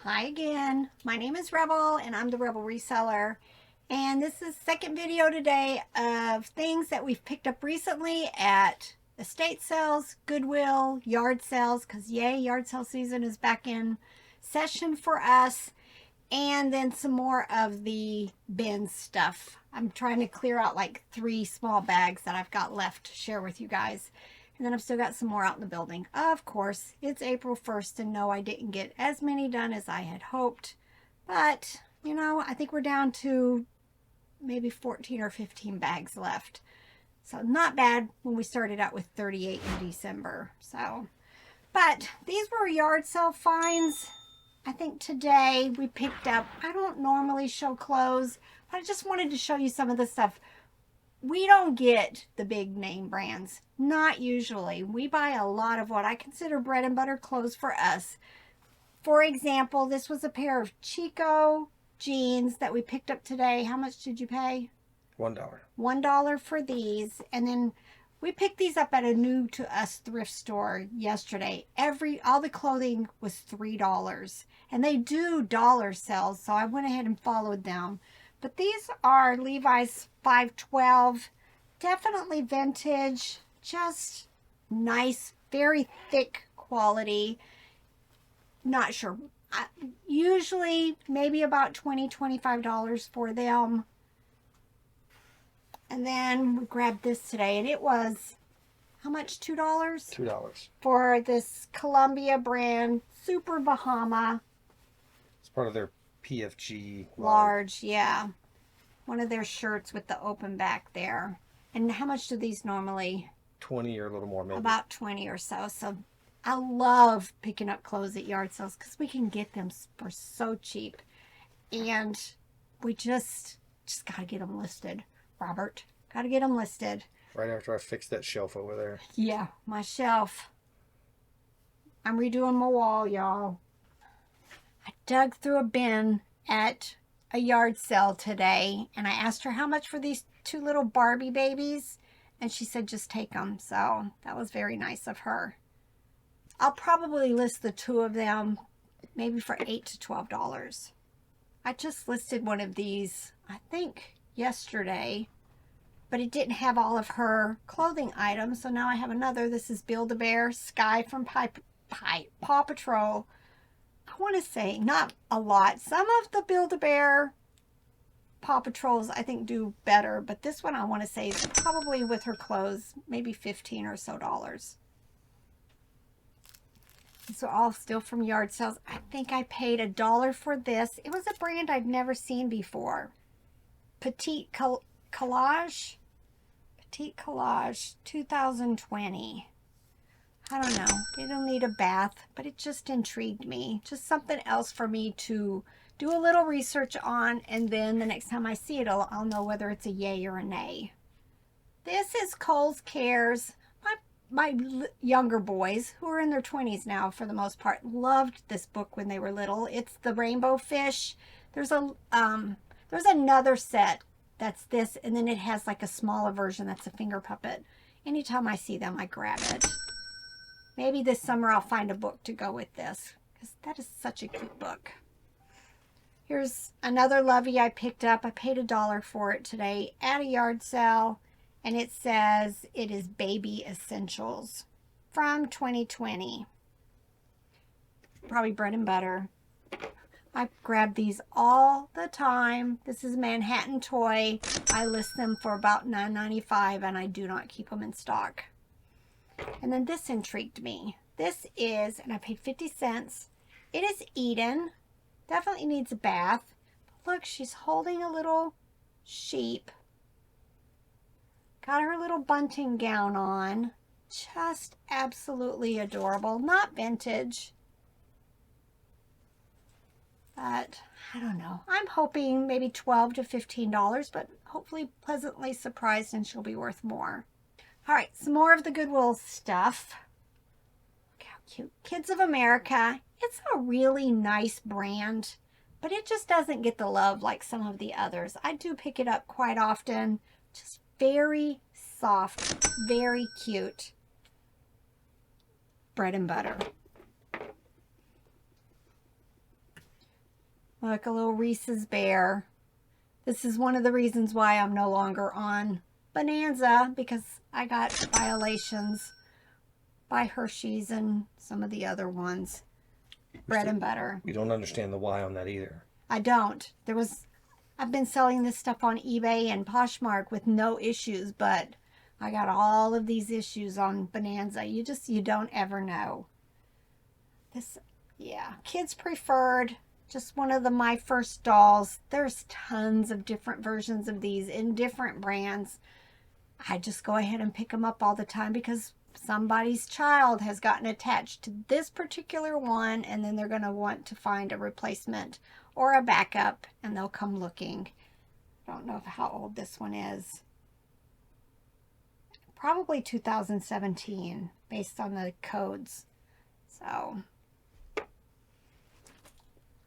Hi again, my name is Rebel and I'm the Rebel Reseller, and this is the second video today of things that we've picked up recently at estate sales, Goodwill, yard sales, because yay, yard sale season is back in session for us, and then some more of the bin stuff. I'm trying to clear out like 3 small bags that I've got left to share with you guys. And then I've still got some more out in the building. Of course, it's April 1st, and no, I didn't get as many done as I had hoped. But, you know, I think we're down to maybe 14 or 15 bags left. So not bad when we started out with 38 in December. So, but these were yard sale finds. I think today we picked up, I don't normally show clothes, but I just wanted to show you some of the stuff. We don't get the big name brands, not usually. We buy a lot of what I consider bread and butter clothes for us. For example, this was a pair of Chico jeans that we picked up today. How much did you pay? $1. $1 for these. And then we picked these up at a new to us thrift store yesterday. All the clothing was $3, and they do dollar sales, so I went ahead and followed them. But these are Levi's 512, definitely vintage, just nice, very thick quality. Not sure. Usually maybe about $20, $25 for them. And then we grabbed this today, and it was, how much, $2? $2. For this Columbia brand, Super Bahama. It's part of their PFG Large, yeah. One of their shirts with the open back there. And how much do these normally? 20 or a little more maybe. About 20 or so. So I love picking up clothes at yard sales because we can get them for so cheap. And we just got to get them listed. Robert, got to get them listed. Right after I fixed that shelf over there. Yeah, my shelf. I'm redoing my wall, y'all. I dug through a bin at a yard sale today, and I asked her how much for these 2 little Barbie babies, and she said just take them. So that was very nice of her. I'll probably list the 2 of them maybe for $8 to $12. I just listed one of these, I think yesterday, but it didn't have all of her clothing items, so now I have another. This is Build-A-Bear Sky from Paw Patrol. I want to say not a lot. Some of the Build-A-Bear Paw Patrols I think do better, but this one I want to say is probably with her clothes maybe $15 or so. These are all still from yard sales. I think I paid $1 for this. It was a brand I'd never seen before. Petite Collage 2020. I don't know. They don't need a bath, but it just intrigued me. Just something else for me to do a little research on, and then the next time I see it, I'll know whether it's a yay or a nay. This is Kohl's Cares. My younger boys, who are in their 20s now for the most part, loved this book when they were little. It's the Rainbow Fish. There's another set that's this, and then it has like a smaller version that's a finger puppet. Anytime I see them, I grab it. Maybe this summer I'll find a book to go with this, because that is such a cute book. Here's another lovey I picked up. I paid $1 for it today at a yard sale, and it says it is Baby Essentials from 2020. Probably bread and butter. I grab these all the time. This is Manhattan Toy. I list them for about $9.95, and I do not keep them in stock. And then this intrigued me. This is, and I paid 50 cents. It is Eden. Definitely needs a bath. But look, she's holding a little sheep. Got her little bunting gown on. Just absolutely adorable. Not vintage. But I don't know. I'm hoping maybe $12 to $15, but hopefully pleasantly surprised, and she'll be worth more. All right, some more of the Goodwill stuff. Look how cute. Kids of America. It's a really nice brand, but it just doesn't get the love like some of the others. I do pick it up quite often. Just very soft, very cute. Bread and butter. Look, a little Reese's bear. This is one of the reasons why I'm no longer on Bonanza, because I got violations by Hershey's and some of the other ones. Bread and butter. We don't understand the why on that either. I don't. I've been selling this stuff on eBay and Poshmark with no issues, but I got all of these issues on Bonanza. You don't ever know. This, yeah, kids preferred. Just one of my first dolls. There's tons of different versions of these in different brands. I just go ahead and pick them up all the time because somebody's child has gotten attached to this particular one, and then they're going to want to find a replacement or a backup, and they'll come looking. I don't know how old this one is. Probably 2017 based on the codes. So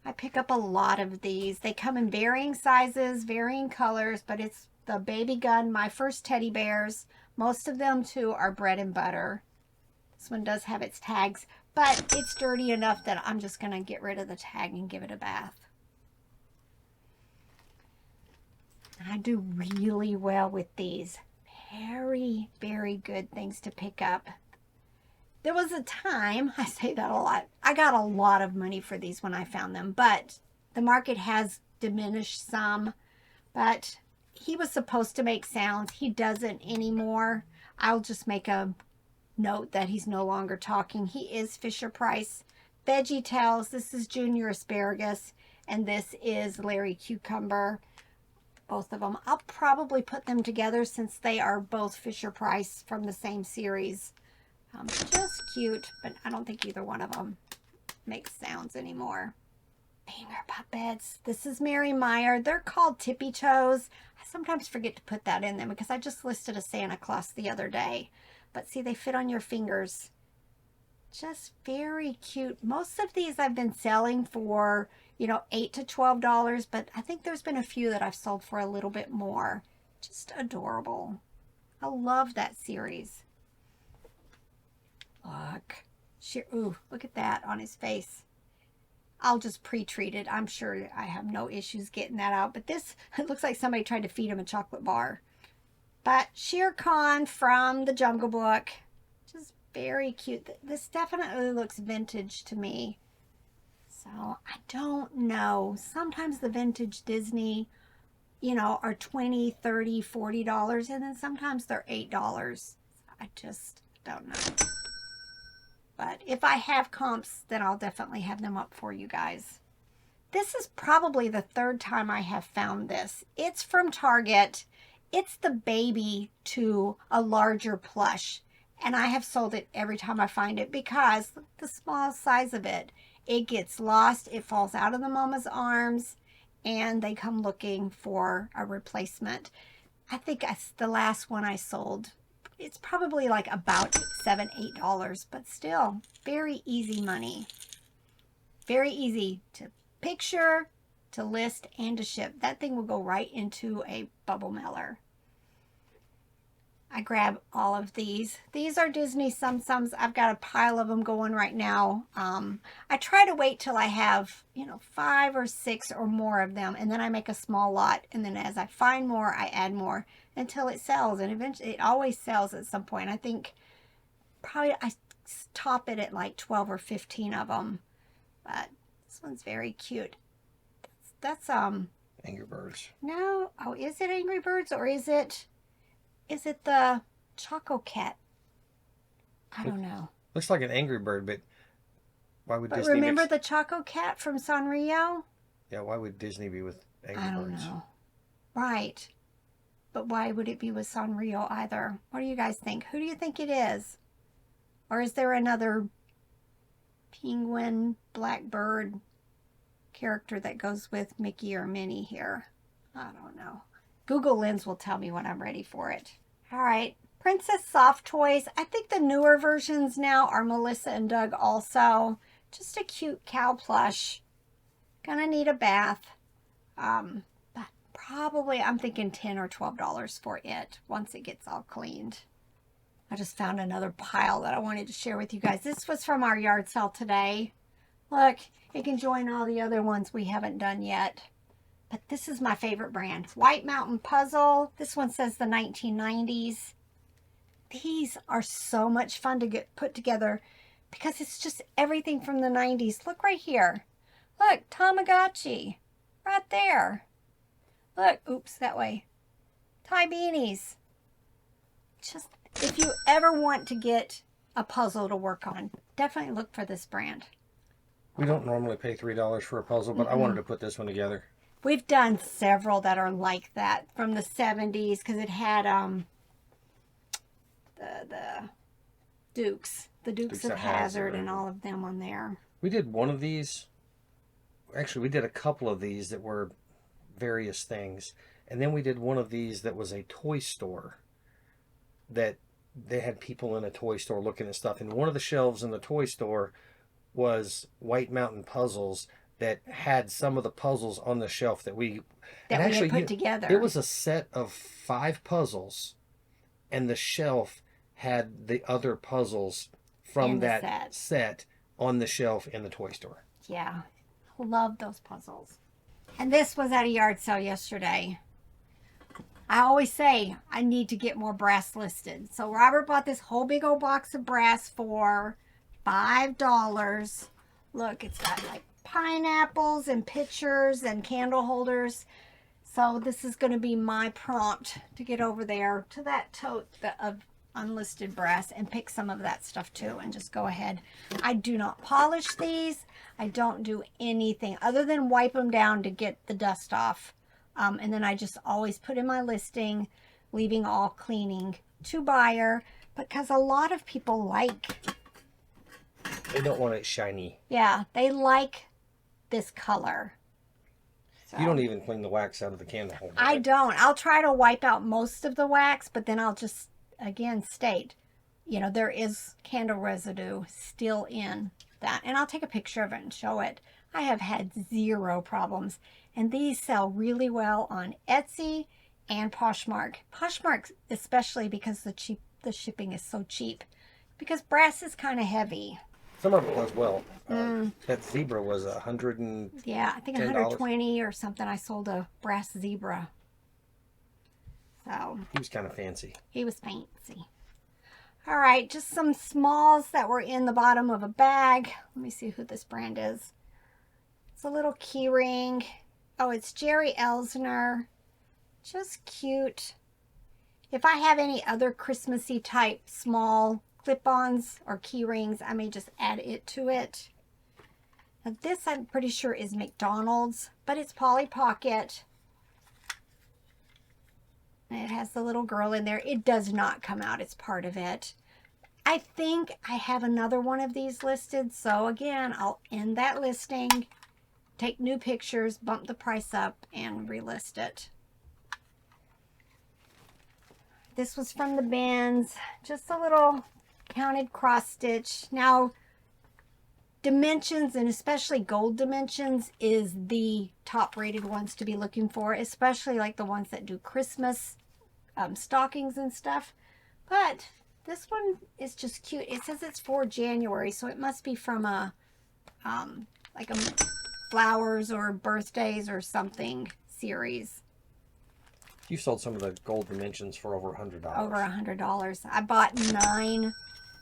I pick up a lot of these. They come in varying sizes, varying colors, but it's the Baby Gun, My First Teddy Bears. Most of them, too, are bread and butter. This one does have its tags, but it's dirty enough that I'm just going to get rid of the tag and give it a bath. I do really well with these. Very, very good things to pick up. There was a time, I say that a lot, I got a lot of money for these when I found them, but the market has diminished some. But he was supposed to make sounds. He doesn't anymore. I'll just make a note that he's no longer talking. He is Fisher Price. Veggie Tales, this is Junior Asparagus, and this is Larry Cucumber. Both of them. I'll probably put them together since they are both Fisher Price from the same series. Just cute, but I don't think either one of them makes sounds anymore. Banger puppets. This is Mary Meyer. They're called Tippy Toes. I sometimes forget to put that in them because I just listed a Santa Claus the other day. But see, they fit on your fingers. Just very cute. Most of these I've been selling for, $8 to $12, but I think there's been a few that I've sold for a little bit more. Just adorable. I love that series. Look. Ooh, look at that on his face. I'll just pre-treat it. I'm sure I have no issues getting that out. But this, it looks like somebody tried to feed him a chocolate bar. But Shere Khan from the Jungle Book. Just very cute. This definitely looks vintage to me. So I don't know. Sometimes the vintage Disney, are $20, $30, $40. And then sometimes they're $8. I just don't know. But if I have comps, then I'll definitely have them up for you guys. This is probably the third time I have found this. It's from Target. It's the baby to a larger plush. And I have sold it every time I find it because the small size of it. It gets lost. It falls out of the mama's arms. And they come looking for a replacement. I think the last one I sold, it's probably like about $7, $8, but still very easy money. Very easy to picture, to list, and to ship. That thing will go right into a bubble mailer. I grab all of these. These are Disney Tsum Tsums. I've got a pile of them going right now. I try to wait till I have, 5 or 6 or more of them, and then I make a small lot. And then as I find more, I add more until it sells. And eventually, it always sells at some point. I think probably I top it at like 12 or 15 of them. But this one's very cute. That's Angry Birds. No. Oh, is it Angry Birds or is it the Choco Cat? I don't know. Looks like an Angry Bird, but why would Disney remember the Choco Cat from Sanrio? Yeah, why would Disney be with Angry Birds? I don't know. Right. But why would it be with Sanrio either? What do you guys think? Who do you think it is? Or is there another penguin, blackbird character that goes with Mickey or Minnie here? I don't know. Google Lens will tell me when I'm ready for it. All right. Princess Soft Toys. I think the newer versions now are Melissa and Doug also. Just a cute cow plush. Gonna need a bath. But probably I'm thinking $10 or $12 for it once it gets all cleaned. I just found another pile that I wanted to share with you guys. This was from our yard sale today. Look, it can join all the other ones we haven't done yet. But this is my favorite brand. White Mountain Puzzle. This one says the 1990s. These are so much fun to get put together because it's just everything from the 90s. Look right here. Look, Tamagotchi. Right there. Look, oops, that way. Tie beanies. Just, if you ever want to get a puzzle to work on, definitely look for this brand. We don't normally pay $3 for a puzzle, but I wanted to put this one together. We've done several that are like that from the 70s because it had the Dukes. The Dukes of Hazzard and all of them on there. We did one of these. Actually, we did a couple of these that were various things. And then we did one of these that was a toy store. That they had people in a toy store looking at stuff. And one of the shelves in the toy store was White Mountain Puzzles that had some of the puzzles on the shelf that we had put together. It was a set of 5 puzzles, and the shelf had the other puzzles from that set on the shelf in the toy store. Yeah, love those puzzles. And this was at a yard sale yesterday. I always say I need to get more brass listed. So Robert bought this whole big old box of brass for $5. Look, it's got like pineapples and pictures and candle holders. So this is going to be my prompt to get over there to that tote of unlisted brass and pick some of that stuff too and just go ahead. I do not polish these. I don't do anything other than wipe them down to get the dust off. And then I just always put in my listing, leaving all cleaning to buyer, because a lot of people like... They don't want it shiny. Yeah, they like this color. So, you don't even clean the wax out of the candle holder. I don't. I'll try to wipe out most of the wax, but then I'll just, again, state, you know, there is candle residue still in that. And I'll take a picture of it and show it. I have had 0 problems. And these sell really well on Etsy and Poshmark. Poshmark especially because the shipping is so cheap. Because brass is kind of heavy. Some of it does well. That zebra was $100. Yeah, I think $120 or something. I sold a brass zebra. So he was kind of fancy. He was fancy. All right, just some smalls that were in the bottom of a bag. Let me see who this brand is. It's a little key ring. Oh, it's Jerry Elsner. Just cute. If I have any other Christmassy type small clip-ons or key rings, I may just add it to it. Now this I'm pretty sure is McDonald's, but it's Polly Pocket. And it has the little girl in there. It does not come out. It's part of it. I think I have another one of these listed. So again, I'll end that listing, take new pictures, bump the price up, and relist it. This was from the bins. Just a little counted cross stitch. Now, dimensions, and especially gold dimensions, is the top rated ones to be looking for, especially like the ones that do Christmas stockings and stuff. But this one is just cute. It says it's for January, so it must be from a like a flowers or birthdays or something series. You sold some of the gold dimensions for over $100. Over $100. I bought 9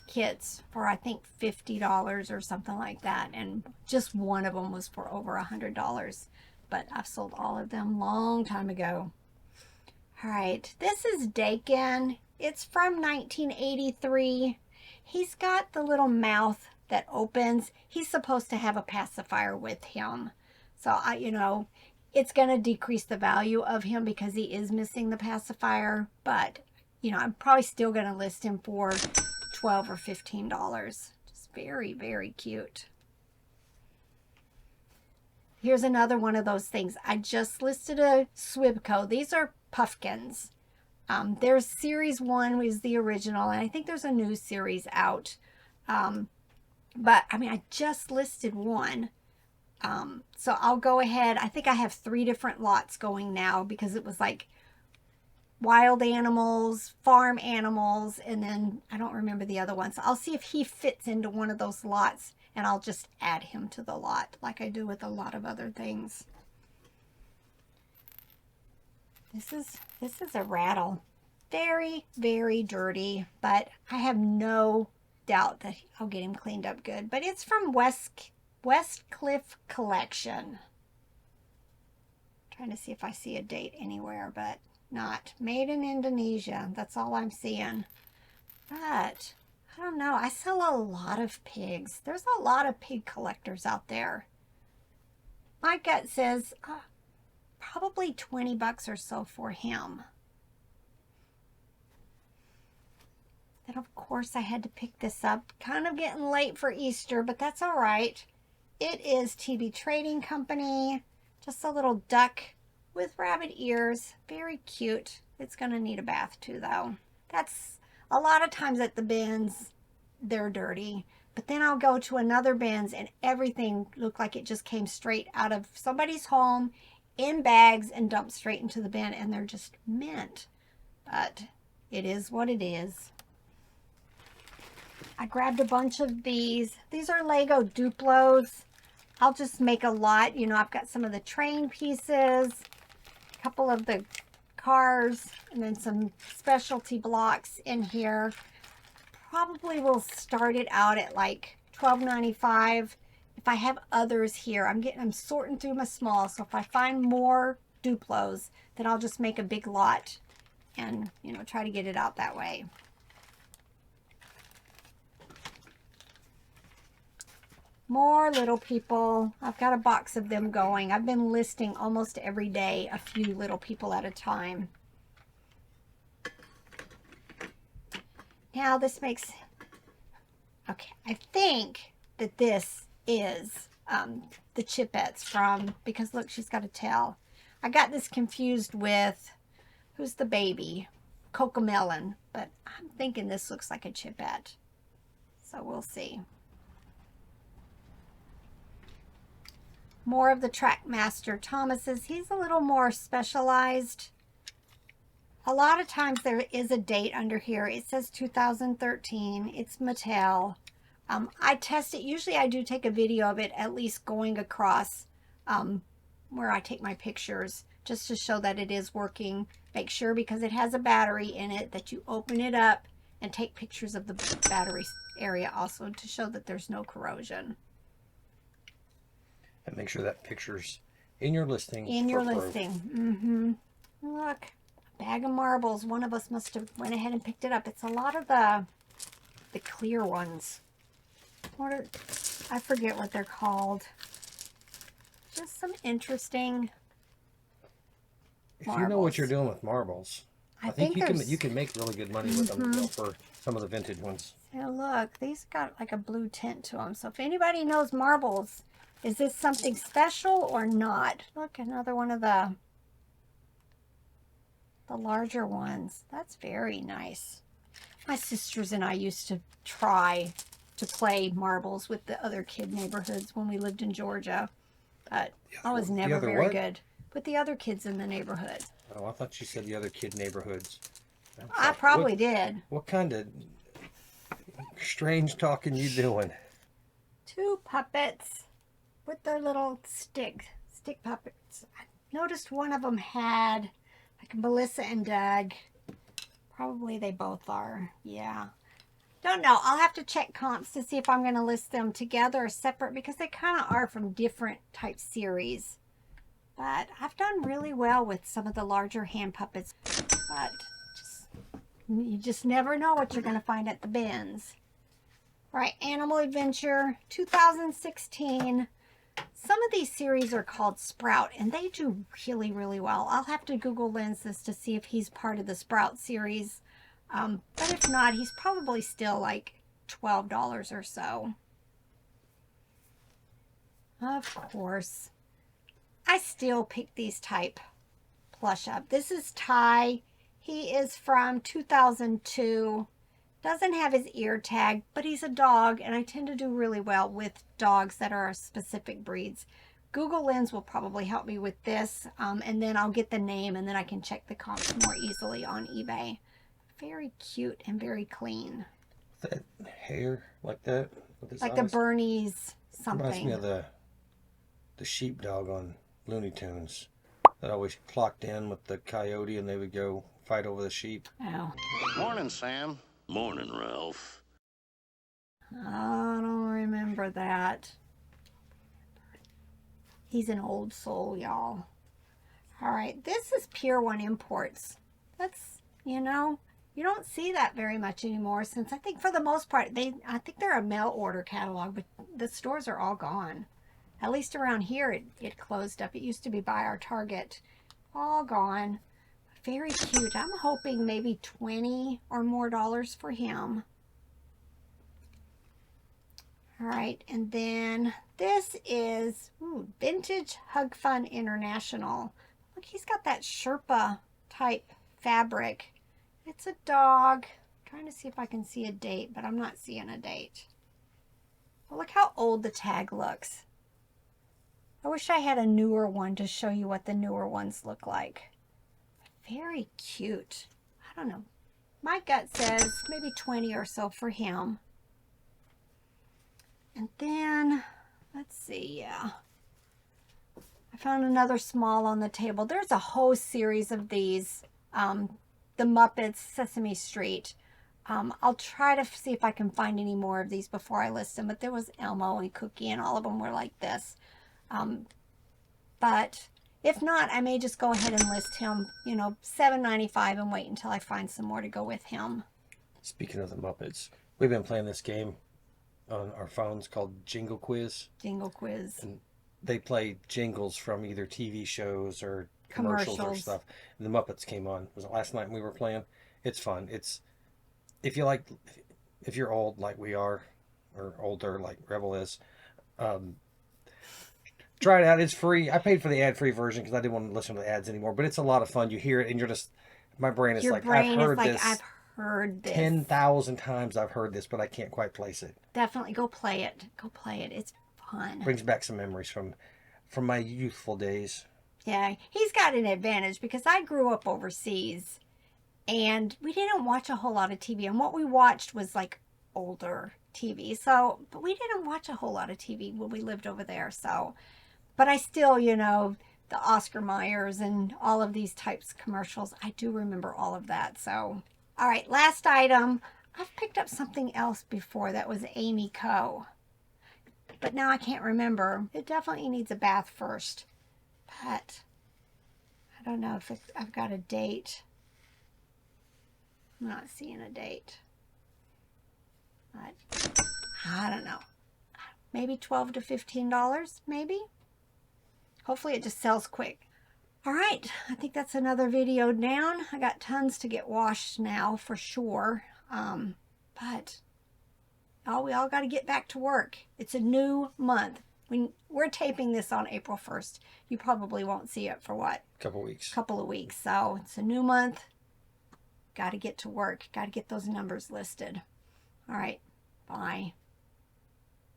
kits for I think $50 or something like that, and just one of them was for over $100. But I've sold all of them long time ago. All right, this is Dakin. It's from 1983. He's got the little mouth that opens. He's supposed to have a pacifier with him, so you know, it's going to decrease the value of him because he is missing the pacifier. But you know, I'm probably still going to list him for $12 or $15. Just very, very cute. Here's another one of those things. I just listed a Swibco. These are puffkins. There's series 1 was the original, and I think there's a new series out. But I mean, I just listed one. So I'll go ahead. I think I have 3 different lots going now because it was like wild animals, farm animals, and then I don't remember the other ones. I'll see if he fits into one of those lots, and I'll just add him to the lot like I do with a lot of other things. This is a rattle. Very, very dirty, but I have no doubt that I'll get him cleaned up good. But it's from Westcliff Collection. Trying to see if I see a date anywhere, but not. Made in Indonesia. That's all I'm seeing. But I don't know. I sell a lot of pigs. There's a lot of pig collectors out there. My gut says probably 20 bucks or so for him. Then of course I had to pick this up. Kind of getting late for Easter, but that's all right. It is TB Trading Company. Just a little duck with rabbit ears. Very cute. It's going to need a bath too, though. That's a lot of times at the bins, they're dirty. But then I'll go to another bins and everything looked like it just came straight out of somebody's home in bags and dumped straight into the bin. And they're just mint. But it is what it is. I grabbed a bunch of these. These are Lego Duplos. I'll just make a lot. You know, I've got some of the train pieces, a couple of the cars, and then some specialty blocks in here. Probably will start it out at like $12.95. If I have others here, I'm sorting through my small. So if I find more Duplos, then I'll just make a big lot and, you know, try to get it out that way. More little people. I've got a box of them going. I've been listing almost every day a few little people at a time. Now this makes... Okay, I think that this is the Chipettes from... Because look, she's got a tail. I got this confused with... Who's the baby? Cocomelon. But I'm thinking this looks like a Chipette. So we'll see. More of the Trackmaster Thomas's. He's a little more specialized. A lot of times there is a date under here. It says 2013. It's Mattel. I test it. Usually I do take a video of it, at least going across where I take my pictures, just to show that it is working. Make sure, because it has a battery in it, that you open it up and take pictures of the battery area also to show that there's no corrosion. And make sure that picture's in your listing. In your listing. Mm-hmm. Look, a bag of marbles. One of us must have went ahead and picked it up. It's a lot of the clear ones. I forget what they're called. Just some interesting marbles. If you know what you're doing with marbles, I think you can make really good money with them, you know, for some of the vintage ones. So look, these got like a blue tint to them. So if anybody knows marbles, is this something special or not? Look, another one of the larger ones. That's very nice. My sisters and I used to try to play marbles with the other kid neighborhoods when we lived in Georgia. But I was never very good with the other kids in the neighborhood. Oh, I thought you said the other kid neighborhoods. I probably did. What kind of strange talking you doing? Two puppets with their little stick puppets. I noticed one of them had like Melissa and Doug. Probably they both are. Yeah. Don't know. I'll have to check comps to see if I'm going to list them together or separate, because they kind of are from different type series. But I've done really well with some of the larger hand puppets. But you just never know what you're going to find at the bins. Right, Animal Adventure 2016. Some of these series are called Sprout, and they do really, really well. I'll have to Google Lens this to see if he's part of the Sprout series. But if not, he's probably still like $12 or so. Of course, I still pick these type plush up. This is Ty. He is from 2002. Doesn't have his ear tag, but he's a dog, and I tend to do really well with dogs that are specific breeds. Google Lens will probably help me with this, and then I'll get the name, and then I can check the comps more easily on eBay. Very cute and very clean. That hair like that with his Like eyes. the Bernie's Reminds me something. of the sheepdog on Looney Tunes that always clocked in with the coyote, and they would go fight over the sheep. Oh. Morning, Sam. Morning, Ralph. I don't remember that. He's an old soul, y'all. All right, this is Pier 1 Imports. That's, you know, you don't see that very much anymore, since I think for the most part, I think they're a mail order catalog, but the stores are all gone. At least around here, it closed up. It used to be by our Target. All gone. Very cute. I'm hoping maybe $20 or more for him. All right, and then this is Vintage Hug Fun International. Look, he's got that Sherpa type fabric. It's a dog. I'm trying to see if I can see a date, but I'm not seeing a date. Well, look how old the tag looks. I wish I had a newer one to show you what the newer ones look like. Very cute. I don't know. My gut says maybe 20 or so for him. And then, let's see, yeah. I found another small on the table. There's a whole series of these. The Muppets, Sesame Street. I'll try to see if I can find any more of these before I list them. But there was Elmo and Cookie, and all of them were like this. But if not, I may just go ahead and list him, you know, $7.95 and wait until I find some more to go with him. Speaking of the Muppets, we've been playing this game on our phones called Jingle Quiz. Jingle Quiz. And they play jingles from either TV shows or commercials or stuff. And the Muppets came on. Was it last night we were playing? It's fun. It's if you're old like we are, or older like Rebel is, try it out. It's free. I paid for the ad-free version because I didn't want to listen to the ads anymore. But it's a lot of fun. You hear it and you're just, my brain is like, I've heard this. I've heard this 10,000 times. I've heard this, but I can't quite place it. Definitely go play it. Go play it. It's fun. Brings back some memories from my youthful days. Yeah, he's got an advantage because I grew up overseas and we didn't watch a whole lot of TV. And what we watched was like older TV. So, but we didn't watch a whole lot of TV when we lived over there. So, but I still, you know, the Oscar Mayers and all of these types of commercials, I do remember all of that. So, all right, last item. I've picked up something else before that was Amy Co. But now I can't remember. It definitely needs a bath first. But I don't know if I've got a date. I'm not seeing a date. But I don't know. Maybe $12 to $15, maybe? Hopefully it just sells quick. All right, I think that's another video down. I got tons to get washed now for sure. But we all got to get back to work. It's a new month. We're taping this on April 1st. You probably won't see it for what? Couple of weeks. So it's a new month. Got to get to work. Got to get those numbers listed. All right. Bye.